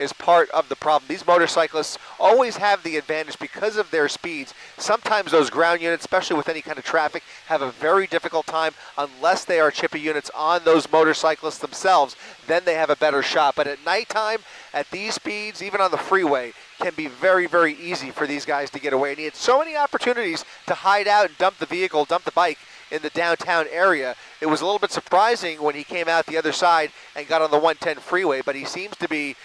is part of the problem. These motorcyclists always have the advantage because of their speeds. Sometimes those ground units, especially with any kind of traffic, have a very difficult time unless they are chippy units on those motorcyclists themselves. Then they have a better shot. But at nighttime, at these speeds, even on the freeway, can be very, very easy for these guys to get away. And he had so many opportunities to hide out and dump the vehicle, dump the bike in the downtown area. It was a little bit surprising when he came out the other side and got on the 110 freeway, but he seems to be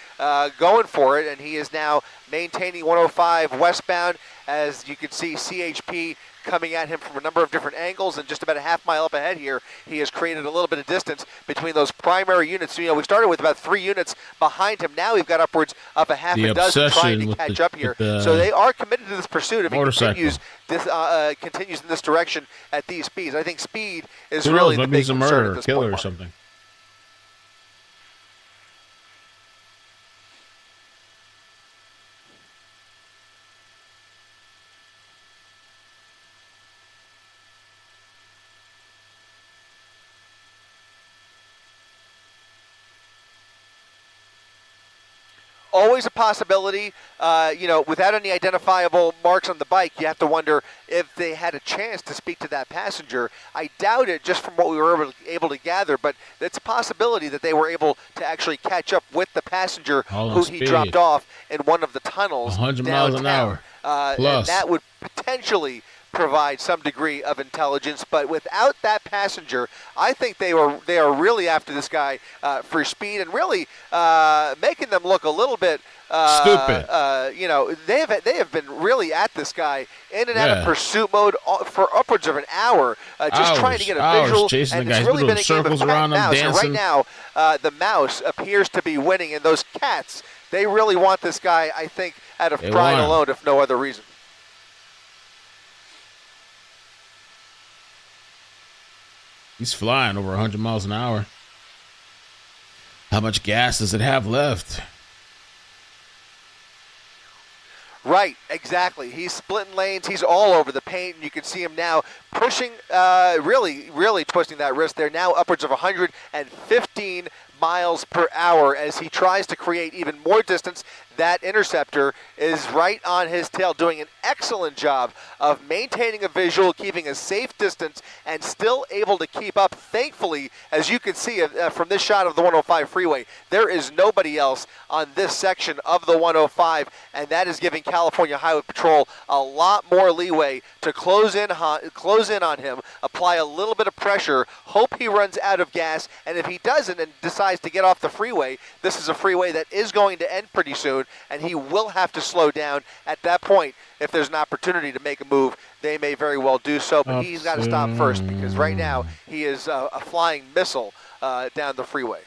going for it, and he is now maintaining 105 westbound. As you can see, CHP coming at him from a number of different angles, and just about a half mile up ahead here, he has created a little bit of distance between those primary units. You know, we started with about 3 units behind him. Now we've got upwards of a half a dozen trying to catch up here. So they are committed to this pursuit. If he continues in this direction at these speeds, I think speed is really the big concern at this point. Or something. Always a possibility, you know, without any identifiable marks on the bike, you have to wonder if they had a chance to speak to that passenger. I doubt it just from what we were able to gather, but it's a possibility that they were able to actually catch up with the passenger who he dropped off in one of the tunnels 100 miles an hour. And that would potentially provide some degree of intelligence, but without that passenger, I think they are really after this guy for speed and really making them look a little bit stupid. You know, they have been really at this guy in and out of pursuit mode for upwards of an hour, just trying to get a visual. Chasing and the guys, it's really been a game of cat and mouse. And dancing. right now, the mouse appears to be winning, and those cats, they really want this guy, I think, out of pride alone, if no other reason. He's flying over 100 miles an hour. How much gas does it have left? Right, exactly. He's splitting lanes. He's all over the paint, and you can see him now pushing, really twisting that wrist. They're now upwards of 115 miles per hour as he tries to create even more distance. That interceptor is right on his tail, doing an excellent job of maintaining a visual, keeping a safe distance, and still able to keep up. Thankfully, as you can see from this shot of the 105 freeway, there is nobody else on this section of the 105, and that is giving California Highway Patrol a lot more leeway to close in on him, apply a little bit of pressure, hope he runs out of gas, and if he doesn't and decides to get off the freeway, this is a freeway that is going to end pretty soon, and he will have to slow down. At that point, if there's an opportunity to make a move, they may very well do so, but he's got to stop first, because right now he is a flying missile down the freeway.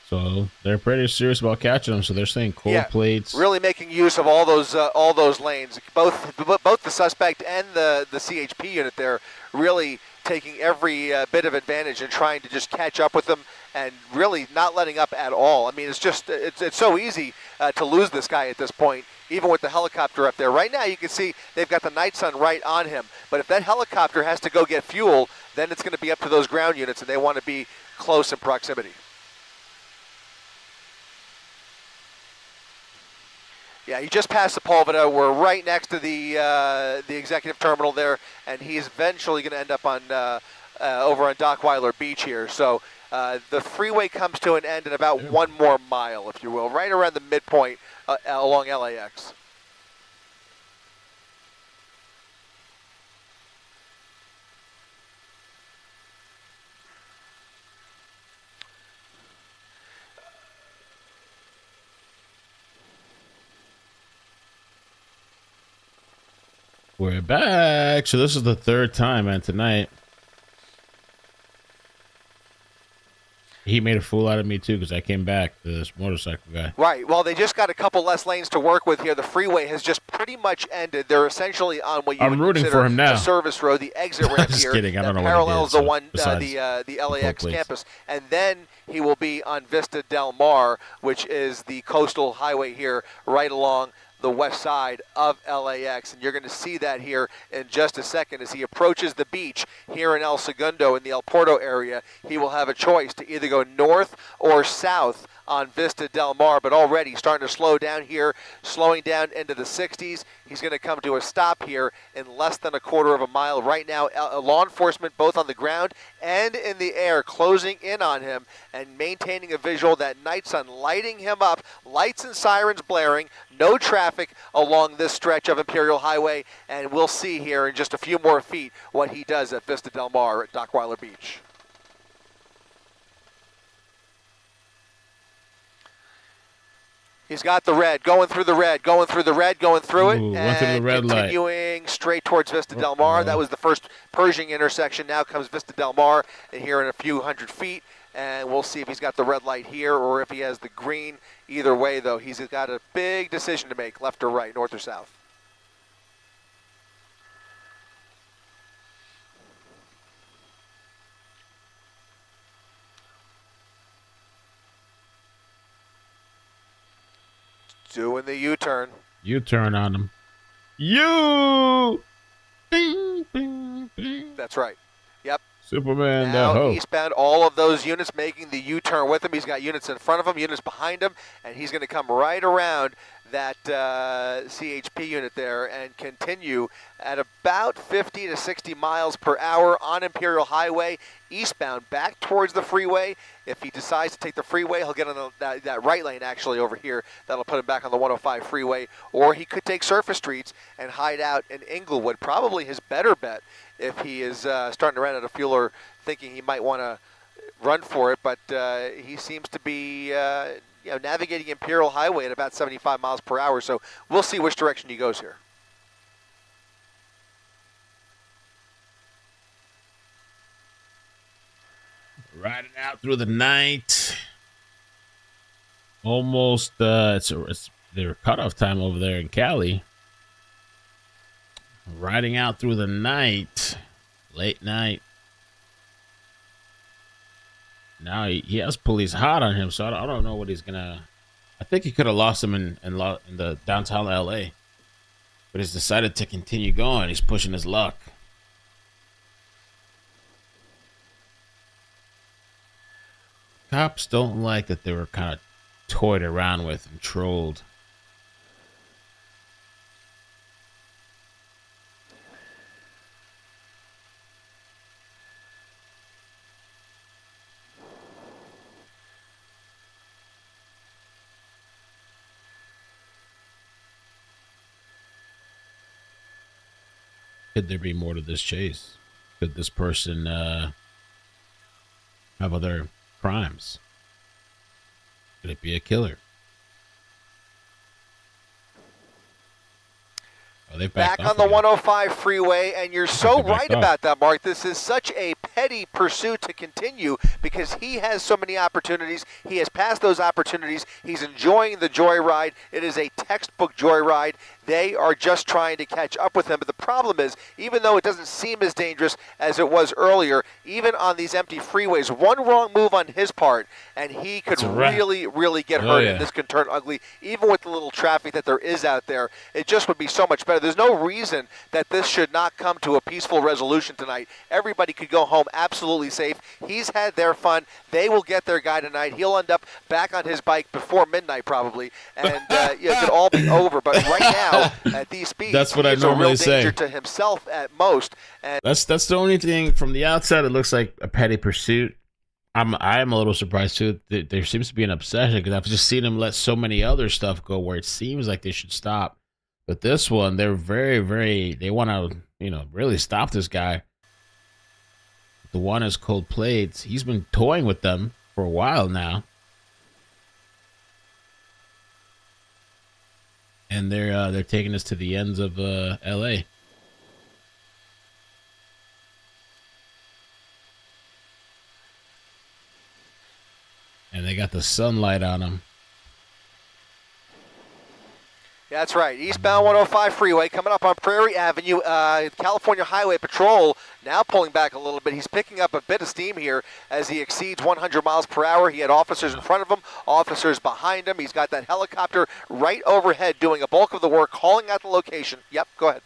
So they're pretty serious about catching them. So they're saying cold plates. Really making use of all those lanes. Both the suspect and the CHP unit there really taking every bit of advantage and trying to just catch up with them and really not letting up at all. I mean, it's so easy to lose this guy at this point, even with the helicopter up there. Right now, you can see they've got the night sun right on him. But if that helicopter has to go get fuel, then it's going to be up to those ground units, and they want to be close in proximity. Yeah, he just passed the Pulvita. We're right next to the executive terminal there, and he's eventually going to end up on over on Dockweiler Beach here. So the freeway comes to an end in about 1 more mile, if you will, right around the midpoint along LAX. We're back. So this is the third time, man, tonight. He made a fool out of me, too, because I came back, this motorcycle guy. Right. Well, they just got a couple less lanes to work with here. The freeway has just pretty much ended. They're essentially on what you would consider a service road, the exit ramp here. Kidding. I don't know parallels what it is, the LAX campus. And then he will be on Vista Del Mar, which is the coastal highway here right along the west side of LAX. And you're going to see that here in just a second as he approaches the beach here in El Segundo in the El Porto area. He will have a choice to either go north or south on Vista Del Mar, but already starting to slow down here, slowing down into the 60s. He's going to come to a stop here in less than a quarter of a mile. Right now, law enforcement, both on the ground and in the air, closing in on him and maintaining a visual. That night sun lighting him up, lights and sirens blaring, no traffic along this stretch of Imperial Highway, and we'll see here in just a few more feet what he does at Vista Del Mar at Dockweiler Beach. He's got the red, going through the red, going through the red, going through it, went through the red continuing straight towards Vista Del Mar. That was the first Pershing intersection. Now comes Vista Del Mar here in a few hundred feet, and we'll see if he's got the red light here or if he has the green. Either way, though, he's got a big decision to make, left or right, north or south. Doing the U-turn. U-turn on him. Bing, bing, bing. That's right. Yep. Superman. Now eastbound, all of those units making the U-turn with him. He's got units in front of him, units behind him, and he's going to come right around that CHP unit there and continue at about 50 to 60 miles per hour on Imperial Highway, eastbound, back towards the freeway. If he decides to take the freeway, he'll get on that right lane actually over here. That'll put him back on the 105 freeway. Or he could take surface streets and hide out in Inglewood. Probably his better bet if he is starting to run out of fuel or thinking he might want to run for it. But he seems to be navigating Imperial Highway at about 75 miles per hour. So we'll see which direction he goes here. Riding out through the night. Almost, it's their cutoff time over there in Cali. Riding out through the night, late night. Now he has police hot on him, so I don't know what he's gonna. I think he could have lost him in the downtown LA, but he's decided to continue going. He's pushing his luck. Cops don't like that they were kind of toyed around with and trolled. Could there be more to this chase? Could this person have other crimes? Could it be a killer? Are they back on the 105 freeway, and you're so right about that, Mark. This is such a petty pursuit to continue because he has so many opportunities. He has passed those opportunities. He's enjoying the joyride. It is a textbook joyride. They are just trying to catch up with him. But the problem is, even though it doesn't seem as dangerous as it was earlier, even on these empty freeways, one wrong move on his part, and he could really, really get hurt, and this can turn ugly. Even with the little traffic that there is out there, it just would be so much better. There's no reason that this should not come to a peaceful resolution tonight. Everybody could go home absolutely safe. He's had their fun. They will get their guy tonight. He'll end up back on his bike before midnight probably, and it could all be over. But right now, at these speeds, that's what I normally say. Danger to himself at most. And that's the only thing from the outside. It looks like a petty pursuit. I am a little surprised too. There seems to be an obsession because I've just seen him let so many other stuff go where it seems like they should stop. But this one, they're they want to, really stop this guy. The one is cold plates. He's been toying with them for a while now. And they're taking us to the ends of LA. And they got the sunlight on them. That's right. Eastbound 105 freeway coming up on Prairie Avenue. California Highway Patrol now pulling back a little bit. He's picking up a bit of steam here as he exceeds 100 miles per hour. He had officers in front of him, officers behind him. He's got that helicopter right overhead doing a bulk of the work, calling out the location. Yep, go ahead.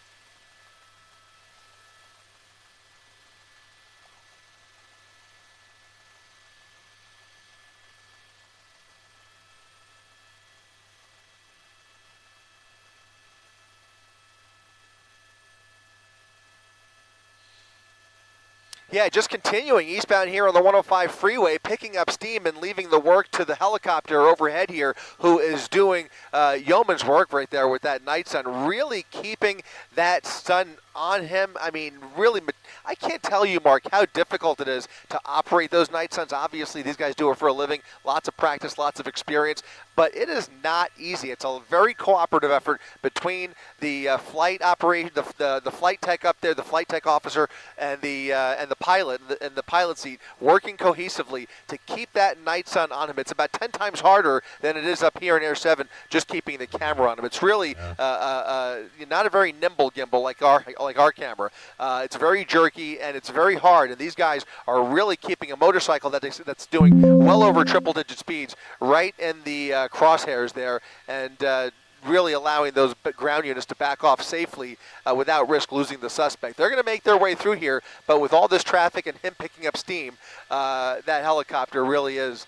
Yeah, just continuing eastbound here on the 105 freeway, picking up steam and leaving the work to the helicopter overhead here, who is doing yeoman's work right there with that night sun, really keeping that sun on him. I mean, really, I can't tell you, Mark, how difficult it is to operate those night suns. Obviously, these guys do it for a living, lots of practice, lots of experience, but it is not easy. It's a very cooperative effort between the flight operation, the flight tech up there, the flight tech officer, and the pilot in the pilot seat, working cohesively to keep that night sun on him. It's about 10 times harder than it is up here in Air 7, just keeping the camera on him. It's really not a very nimble gimbal like our camera. It's very jerky and it's very hard, and these guys are really keeping a motorcycle that's doing well over triple-digit speeds right in the crosshairs there, and really allowing those ground units to back off safely without risk losing the suspect. They're going to make their way through here, but with all this traffic and him picking up steam, that helicopter really is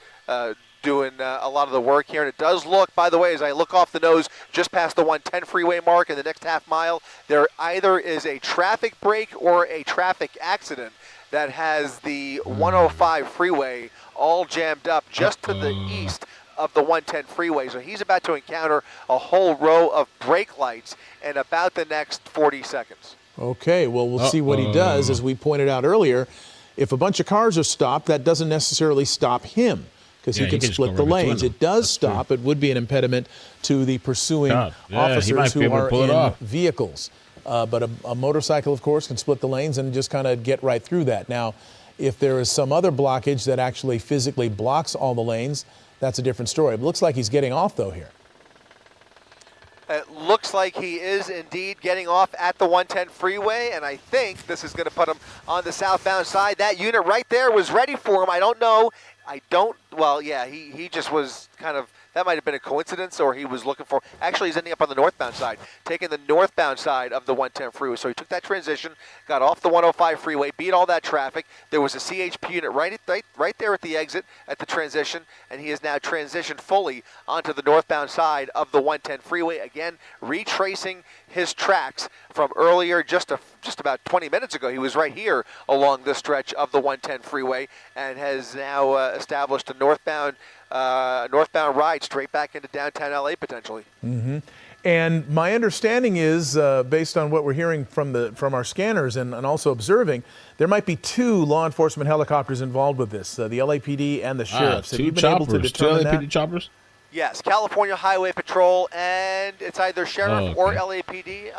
doing a lot of the work here. And it does look, by the way, as I look off the nose just past the 110 freeway mark in the next half mile, there either is a traffic break or a traffic accident that has the 105 freeway all jammed up just to the east of the 110 freeway. So he's about to encounter a whole row of brake lights in about the next 40 seconds. Okay, well, we'll see what he does. As we pointed out earlier, if a bunch of cars are stopped, that doesn't necessarily stop him, because he can split the lanes. It does stop. It would be an impediment to the pursuing officers who are in vehicles. But a motorcycle, of course, can split the lanes and just kind of get right through that. Now, if there is some other blockage that actually physically blocks all the lanes, that's a different story. It looks like he's getting off, though, here. It looks like he is indeed getting off at the 110 freeway, and I think this is going to put him on the southbound side. That unit right there was ready for him. I don't know. Well, yeah, he just was kind of, that might have been a coincidence, or he was looking for, actually he's ending up on the northbound side, taking the northbound side of the 110 freeway. So he took that transition, got off the 105 freeway, beat all that traffic. There was a CHP unit right there at the exit at the transition, and he has now transitioned fully onto the northbound side of the 110 freeway. Again, retracing his tracks from earlier, just about 20 minutes ago. He was right here along this stretch of the 110 freeway and has now established a northbound ride straight back into downtown LA potentially. Mm-hmm. And my understanding is, based on what we're hearing from our scanners and also observing, there might be 2 law enforcement helicopters involved with this, the LAPD and the sheriffs. Have you been able to determine that? 2 LAPD choppers? Yes, California Highway Patrol, and it's either sheriff or LAPD.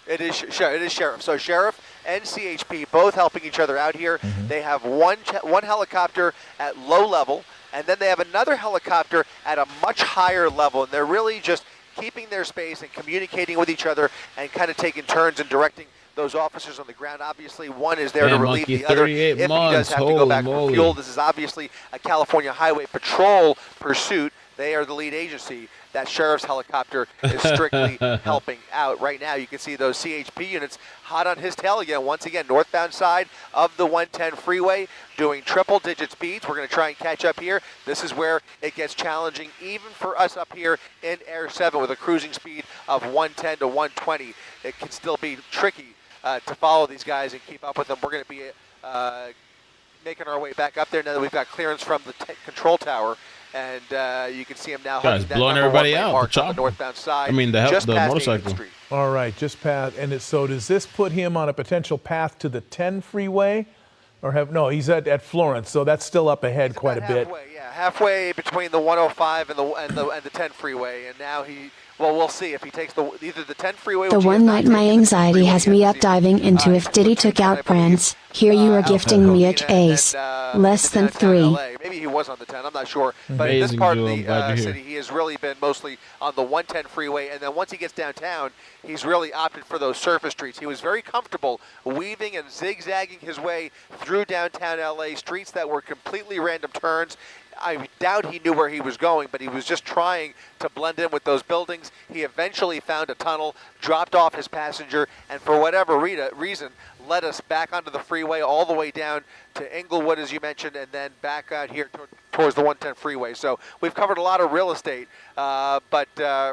It is sheriff. So sheriff and CHP both helping each other out here. Mm-hmm. They have one helicopter at low level, and then they have another helicopter at a much higher level, and they're really just keeping their space and communicating with each other and kind of taking turns and directing those officers on the ground. Obviously, one is there to relieve the other if he does have to go back for fuel. This is obviously a California Highway Patrol pursuit. They are the lead agency. That sheriff's helicopter is strictly helping out right now. You can see those CHP units hot on his tail again. Once again, northbound side of the 110 freeway, doing triple-digit speeds. We're going to try and catch up here. This is where it gets challenging, even for us up here in Air 7 with a cruising speed of 110 to 120. It can still be tricky to follow these guys and keep up with them. We're going to be making our way back up there now that we've got clearance from the control tower. And you can see him now. Guys, blowing everybody out. On the northbound side. I mean, the motorcycle. All right, just past. And so does this put him on a potential path to the 10 freeway? Or no, he's at Florence, so that's still up ahead quite a bit. Yeah, halfway between the 105 and the 10 freeway. And now we'll see if he takes either the 10 freeway. The one night my anxiety has me up diving into if Diddy took out Prince. Here you are gifting me a ace. Less than 3. Maybe he was on the 10. I'm not sure. But Amazing in this part duo. of I'm glad the you're city, he has really been mostly on the 110 freeway. And then once he gets downtown, he's really opted for those surface streets. He was very comfortable weaving and zigzagging his way through downtown LA, streets that were completely random turns. I doubt he knew where he was going, but he was just trying to blend in with those buildings. He eventually found a tunnel, dropped off his passenger, and for whatever reason, led us back onto the freeway all the way down to Inglewood, as you mentioned, and then back out here towards the 110 freeway. So we've covered a lot of real estate, but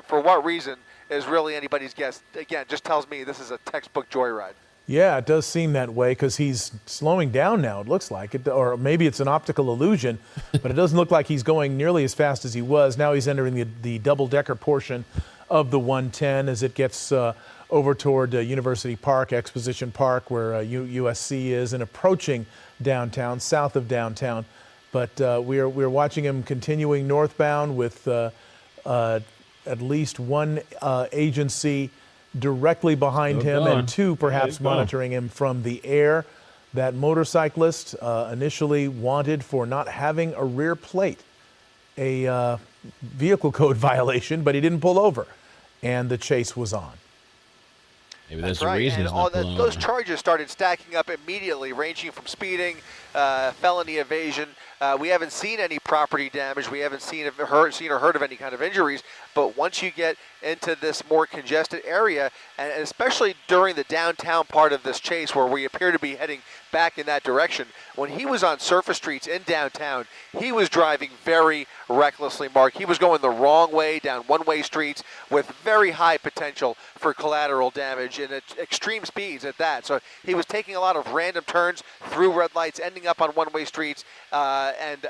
for what reason is really anybody's guess. Again, just tells me this is a textbook joyride. Yeah, it does seem that way because he's slowing down now, it looks like. Or maybe it's an optical illusion, but it doesn't look like he's going nearly as fast as he was. Now he's entering the double-decker portion of the 110 as it gets over toward University Park, Exposition Park, where USC is, and approaching downtown, south of downtown. But we're watching him continuing northbound with at least one agency directly behind him and two perhaps monitoring him from the air. That motorcyclist initially wanted for not having a rear plate, a vehicle code violation, but he didn't pull over, and the chase was on. Maybe there's a reason. And those charges started stacking up immediately, ranging from speeding, felony evasion. We haven't seen any property damage. We haven't seen or heard of any kind of injuries. But once you get into this more congested area, and especially during the downtown part of this chase where we appear to be heading back in that direction, when he was on surface streets in downtown, he was driving very recklessly, Mark. He was going the wrong way down one-way streets with very high potential for collateral damage and at extreme speeds at that. So he was taking a lot of random turns through red lights, ending up on one-way streets, and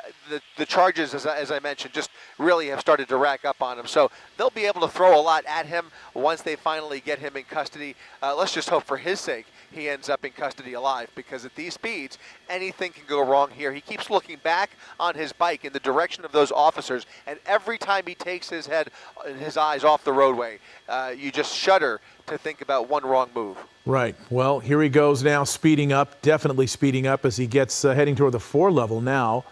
the charges, as I mentioned, just really have started to rack up on him. So they'll be able to throw a lot at him once they finally get him in custody. Let's just hope for his sake he ends up in custody alive, because at these speeds, anything can go wrong here. He keeps looking back on his bike in the direction of those officers, and every time he takes his eyes off the roadway, you just shudder to think about one wrong move. Right. Well, here he goes now, speeding up, definitely speeding up as he gets heading toward the 4-level now,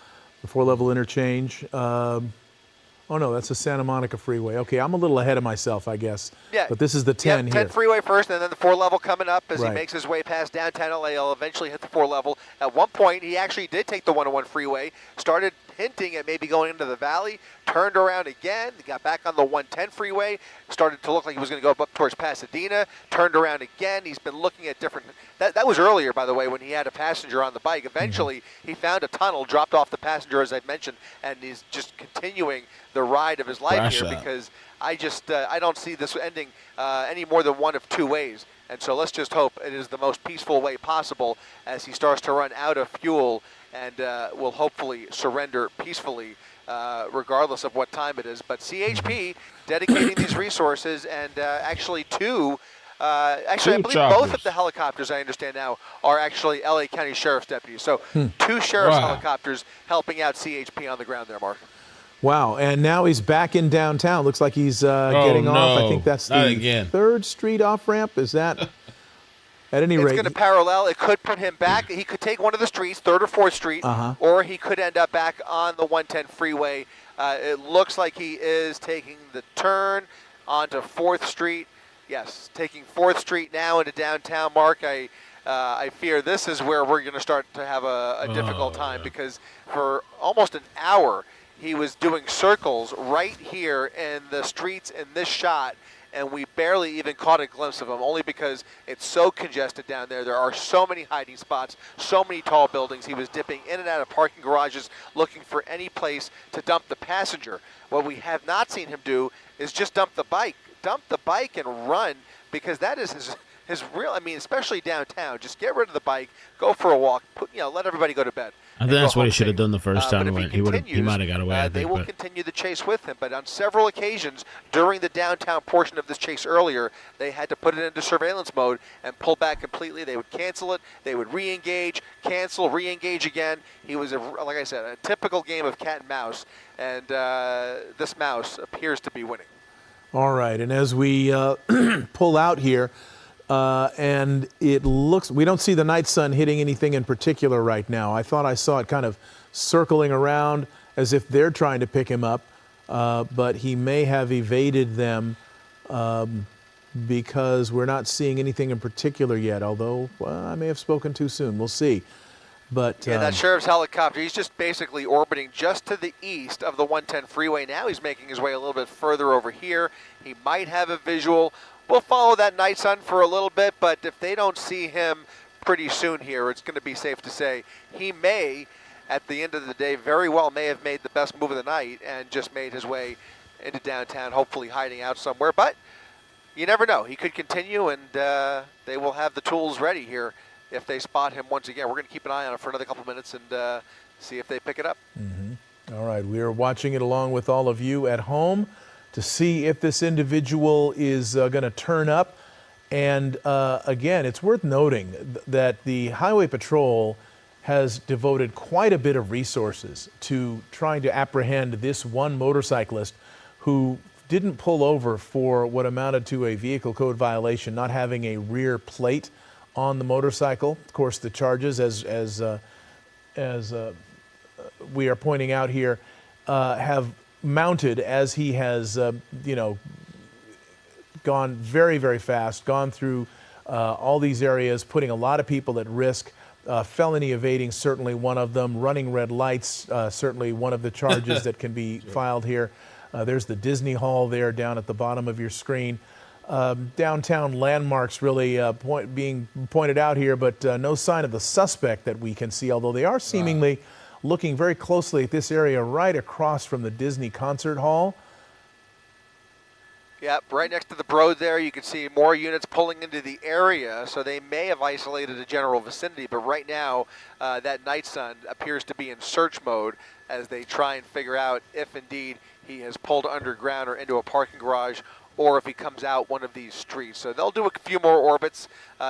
the 4-level interchange. Oh, no, that's the Santa Monica freeway. Okay, I'm a little ahead of myself, I guess. Yeah. But this is the 10 here. 10 freeway first, and then the 4-level coming up as he makes his way past downtown LA. He'll eventually hit the 4-level. At one point, he actually did take the 101 freeway, started hinting at maybe going into the valley, turned around again, got back on the 110 freeway, started to look like he was going to go up towards Pasadena, turned around again. He's been looking at different... That was earlier, by the way, when he had a passenger on the bike. Eventually, he found a tunnel, dropped off the passenger, as I mentioned, and he's just continuing the ride of his life here, because I don't see this ending any more than one of two ways. And so let's just hope it is the most peaceful way possible as he starts to run out of fuel and will hopefully surrender peacefully regardless of what time it is. But CHP dedicating these resources, and actually I believe both of the helicopters, I understand now, are actually LA County Sheriff's deputies. So two sheriff's helicopters helping out CHP on the ground there, Mark. Wow, and now he's back in downtown. Looks like he's getting off. I think that's the 3rd Street off-ramp. Is that? At any rate, it's going to parallel. It could put him back. He could take one of the streets, 3rd or 4th Street, or he could end up back on the 110 freeway. It looks like he is taking the turn onto 4th Street. Yes, taking 4th Street now into downtown, Mark. I fear this is where we're going to start to have a difficult time, because for almost an hour, he was doing circles right here in the streets in this shot, and we barely even caught a glimpse of him, only because it's so congested down there. There are so many hiding spots, so many tall buildings. He was dipping in and out of parking garages looking for any place to dump the passenger. What we have not seen him do is just dump the bike and run, because that is his real, I mean, especially downtown. Just get rid of the bike, go for a walk, let everybody go to bed. I think that's what he should have done the first time. He might have got away. They will continue the chase with him, but on several occasions during the downtown portion of this chase earlier, they had to put it into surveillance mode and pull back completely. They would cancel it, they would re-engage, cancel, re-engage again. He was, like I said, a typical game of cat and mouse, and this mouse appears to be winning. All right, and as we pull out here, and it looks, we don't see the night sun hitting anything in particular right now. I thought I saw it kind of circling around as if they're trying to pick him up, but he may have evaded them because we're not seeing anything in particular yet, although I may have spoken too soon. We'll see. But yeah, that sheriff's helicopter, he's just basically orbiting just to the east of the 110 freeway. Now he's making his way a little bit further over here. He might have a visual. We'll follow that night sun for a little bit, but if they don't see him pretty soon here, it's going to be safe to say he may, at the end of the day, very well may have made the best move of the night and just made his way into downtown, hopefully hiding out somewhere. But you never know. He could continue, and they will have the tools ready here if they spot him once again. We're going to keep an eye on it for another couple minutes and see if they pick it up. Mm-hmm. All right, we are watching it along with all of you at home to see if this individual is going to turn up. And again, it's worth noting that the Highway Patrol has devoted quite a bit of resources to trying to apprehend this one motorcyclist who didn't pull over for what amounted to a vehicle code violation, not having a rear plate on the motorcycle. Of course, the charges, as we are pointing out here, have mounted as he has, gone very, very fast, gone through all these areas, putting a lot of people at risk. Felony evading, certainly one of them. Running red lights, certainly one of the charges that can be filed here. There's the Disney Hall there down at the bottom of your screen. Downtown landmarks really being pointed out here, but no sign of the suspect that we can see, although they are seemingly looking very closely at this area right across from the Disney Concert Hall. Yep, right next to the Broad there, you can see more units pulling into the area, so they may have isolated the general vicinity, but right now, that night sun appears to be in search mode as they try and figure out if indeed he has pulled underground or into a parking garage, or if he comes out one of these streets. So they'll do a few more orbits.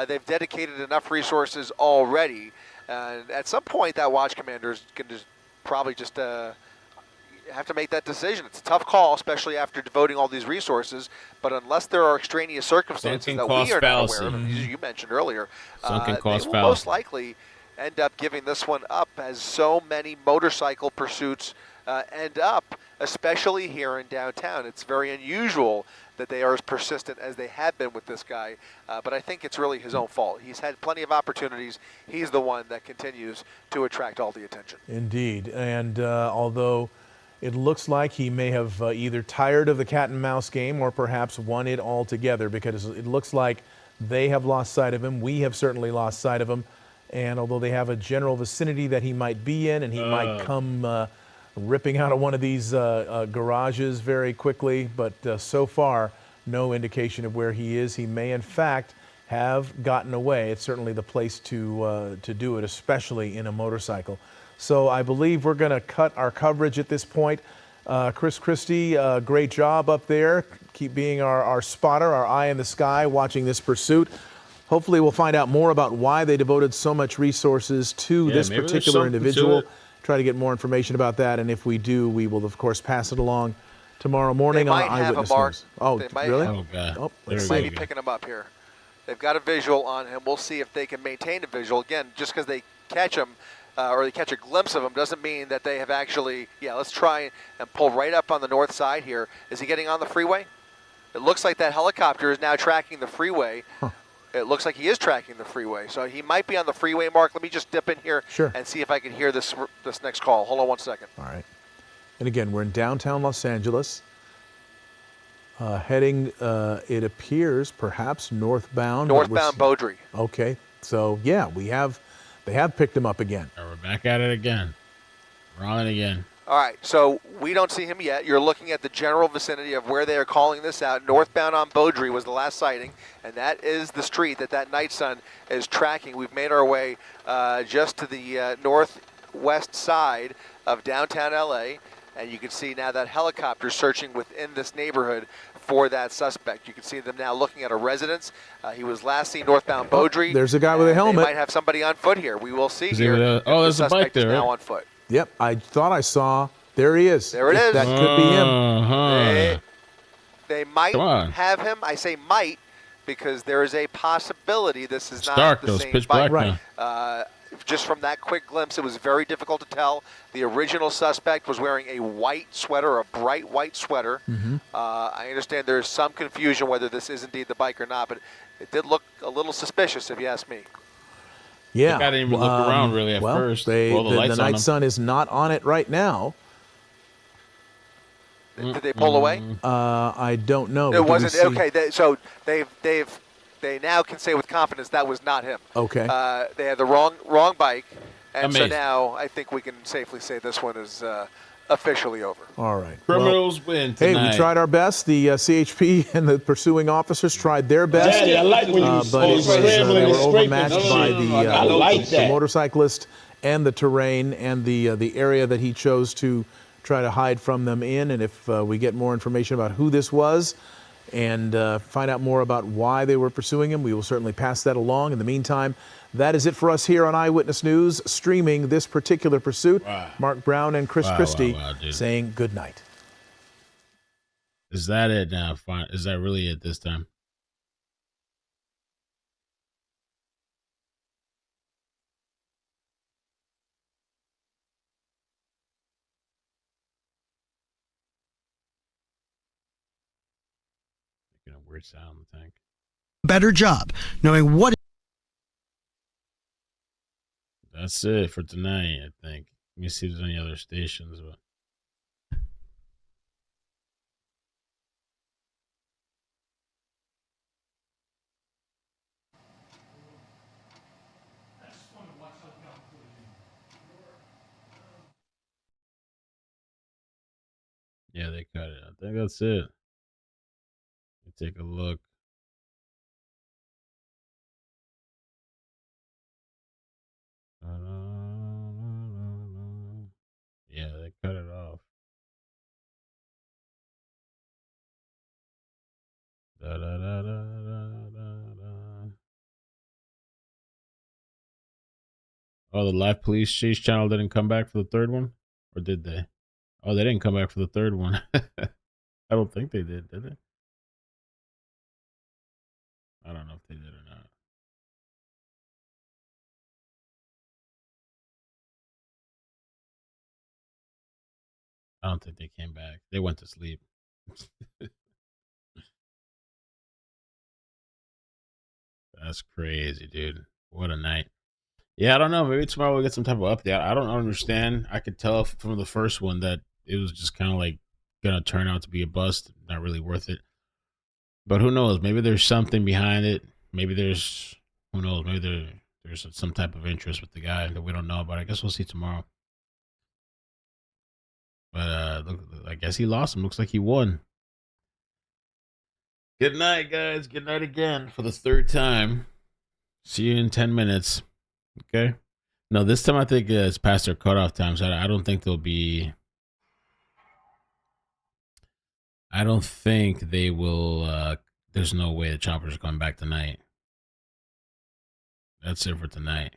They've dedicated enough resources already. And at some point, that watch commander is going to probably just have to make that decision. It's a tough call, especially after devoting all these resources. But unless there are extraneous circumstances that we are not aware of, as you mentioned earlier, they will most likely end up giving this one up, as so many motorcycle pursuits end up, especially here in downtown. It's very unusual that they are as persistent as they have been with this guy, but I think it's really his own fault. He's had plenty of opportunities. He's the one that continues to attract all the attention. Indeed, and although it looks like he may have either tired of the cat and mouse game or perhaps won it altogether, because it looks like they have lost sight of him. We have certainly lost sight of him, and although they have a general vicinity that he might be in, and he might come ripping out of one of these garages very quickly, but so far, no indication of where he is. He may, in fact, have gotten away. It's certainly the place to do it, especially in a motorcycle. So I believe we're going to cut our coverage at this point. Chris Christie, great job up there. Keep being our spotter, our eye in the sky, watching this pursuit. Hopefully we'll find out more about why they devoted so much resources to this particular individual. Try to get more information about that, and if we do, we will, of course, pass it along tomorrow morning on Eyewitness News. Oh, really? Oh, God. They might be picking him up here. They've got a visual on him. We'll see if they can maintain a visual. Again, just because they catch him or they catch a glimpse of him doesn't mean that they have actually, let's try and pull right up on the north side here. Is he getting on the freeway? It looks like that helicopter is now tracking the freeway. It looks like he is tracking the freeway. So he might be on the freeway, Mark. Let me just dip in here and see if I can hear this next call. Hold on one second. All right. And again, we're in downtown Los Angeles. Heading, it appears, perhaps northbound. Northbound Beaudry. Okay. So, yeah, they have picked him up again. We're back at it again. We're on it again. All right, so we don't see him yet. You're looking at the general vicinity of where they are calling this out. Northbound on Beaudry was the last sighting, and that is the street that night sun is tracking. We've made our way just to the northwest side of downtown LA, and you can see now that helicopter searching within this neighborhood for that suspect. You can see them now looking at a residence. He was last seen northbound Beaudry. There's a guy with a helmet. They might have somebody on foot here. We will see here. There's a bike there. Now on foot. Yep, I thought I saw. There he is. There it is. That could be him. They might have him. I say might because there is a possibility this is It's not dark, the though. It's same pitch bike. black Right. Just from that quick glimpse, it was very difficult to tell. The original suspect was wearing a white sweater, a bright white sweater. I understand there's some confusion whether this is indeed the bike or not, but it did look a little suspicious, if you ask me. Yeah. I didn't even look around really at first. The night sun is not on it right now. Did they pull away? I don't know. It wasn't okay. So they now can say with confidence that was not him. Okay. They had the wrong bike, and Amazing. so now I think we can safely say this one is officially over. All right. Criminals win tonight. Hey, we tried our best. The CHP and the pursuing officers tried their best. Daddy, I like when you but they were overmatched by the that. motorcyclist and the terrain and the area that he chose to try to hide from them in. And if we get more information about who this was and find out more about why they were pursuing him, we will certainly pass that along. In the meantime, that is it for us here on Eyewitness News, streaming this particular pursuit. Wow. Mark Brown and Chris Christie dude. saying good night. Is that it now? Fine. Is that really it this time? Making a weird sound, I think. Better job knowing what. That's it for tonight, I think. Let me see if there's any other stations. But... yeah, they cut it. I think that's it. Let me take a look. Yeah, they cut it off. Da, da, da, da, da, da. Oh, the live police chase channel didn't come back for the third one? Or did they? Oh, they didn't come back for the third one. I don't think they did they? I don't know if they did or not. I don't think they came back. They went to sleep. That's crazy, dude. What a night. Yeah, I don't know. Maybe tomorrow we'll get some type of update. I don't understand. I could tell from the first one that it was just kind of like going to turn out to be a bust. Not really worth it. But who knows? Maybe there's something behind it. Maybe there's, who knows? Maybe there's some type of interest with the guy that we don't know about. I guess we'll see tomorrow. But look, I guess he lost him. Looks like he won. Good night, guys. Good night again for the third time. See you in 10 minutes. Okay? No, this time I think it's past their cutoff time, so I don't think they'll be... I don't think they will... there's no way the Choppers are coming back tonight. That's it for tonight.